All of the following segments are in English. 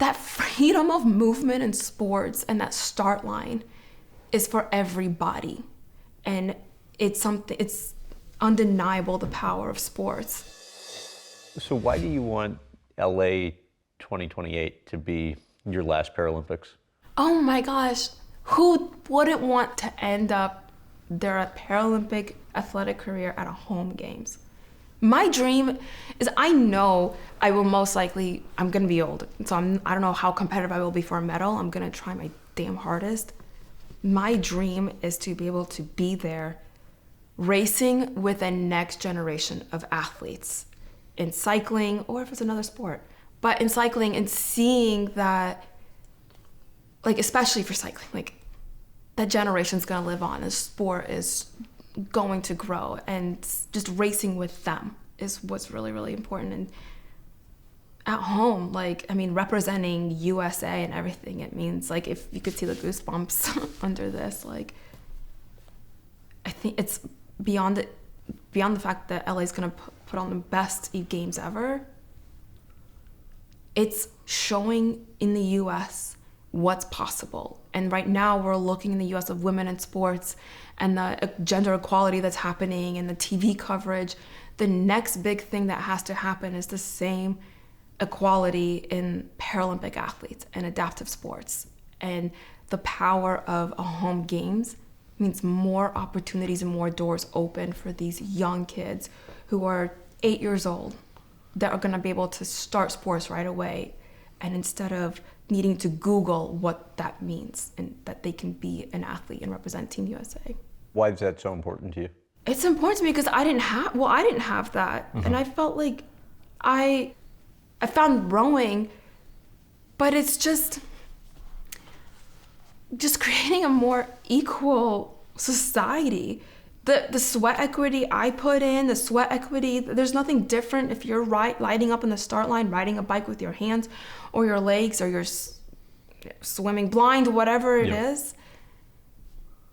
that freedom of movement in sports and that start line is for everybody. And it's undeniable, the power of sports. So why do you want LA 2028 to be your last Paralympics? Oh my gosh, who wouldn't want to end up their Paralympic athletic career at a home games? My dream is, I know I will most likely, I'm gonna be old, so I don't know how competitive I will be for a medal. I'm gonna try my damn hardest. My dream is to be able to be there racing with a next generation of athletes in cycling, or if it's another sport, but in cycling, and seeing that, like, especially for cycling, like, that generation's gonna live on, the sport is going to grow, and just racing with them is what's really, really important. And at home, like, I mean, representing USA and everything, it means, like, if you could see the goosebumps under this, like, I think it's beyond the fact that LA's gonna put on the best games ever. It's showing in the US what's possible. And right now we're looking in the US of women in sports and the gender equality that's happening and the TV coverage. The next big thing that has to happen is the same equality in Paralympic athletes and adaptive sports. And the power of a home games means more opportunities and more doors open for these young kids who are 8 years old that are gonna be able to start sports right away. And instead of needing to Google what that means, and that they can be an athlete and represent Team USA. Why is that so important to you? It's important to me because I didn't have that. And I felt like I found rowing, but it's just creating a more equal society. The sweat equity I put in, the sweat equity, there's nothing different if you're lighting up on the start line, riding a bike with your hands or your legs, or you're swimming blind, whatever it is.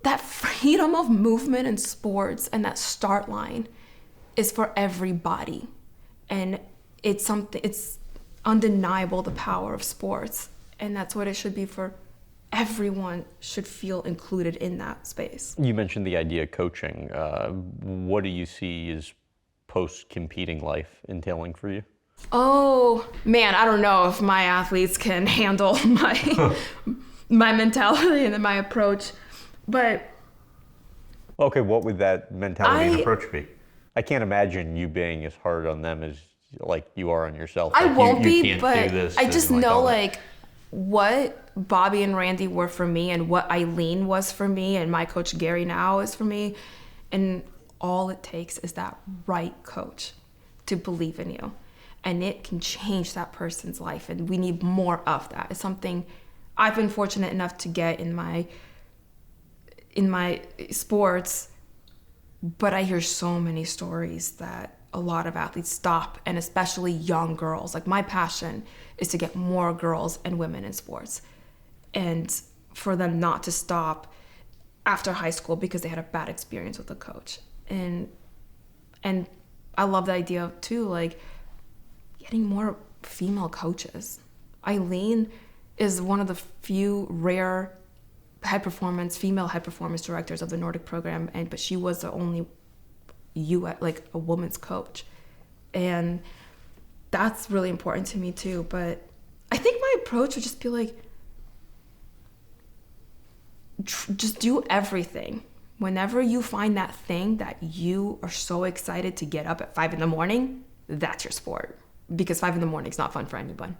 That freedom of movement in sports and that start line is for everybody. And it's undeniable, the power of sports. And that's what it should be for everyone, should feel included in that space. You mentioned the idea of coaching. What do you see as post-competing life entailing for you? Oh, man, I don't know if my athletes can handle my mentality and my approach, but... Okay, what would that mentality and approach be? I can't imagine you being as hard on them as like you are on yourself. I like, won't you be, can't but do this, I just and know, all that. like, what Bobby and Randy were for me and what Eileen was for me and my coach Gary now is for me. And all it takes is that right coach to believe in you. And it can change that person's life. And we need more of that. It's something I've been fortunate enough to get in my sports, but I hear so many stories that a lot of athletes stop, and especially young girls. Like, my passion is to get more girls and women in sports, and for them not to stop after high school because they had a bad experience with a coach. And I love the idea of, too, like, getting more female coaches. Eileen is one of the few rare female high performance directors of the Nordic program, but she was the only a woman's coach, and that's really important to me too. But I think my approach would just be like, just do everything. Whenever you find that thing that you are so excited to get up at 5 a.m, that's your sport, because 5 a.m. is not fun for anyone.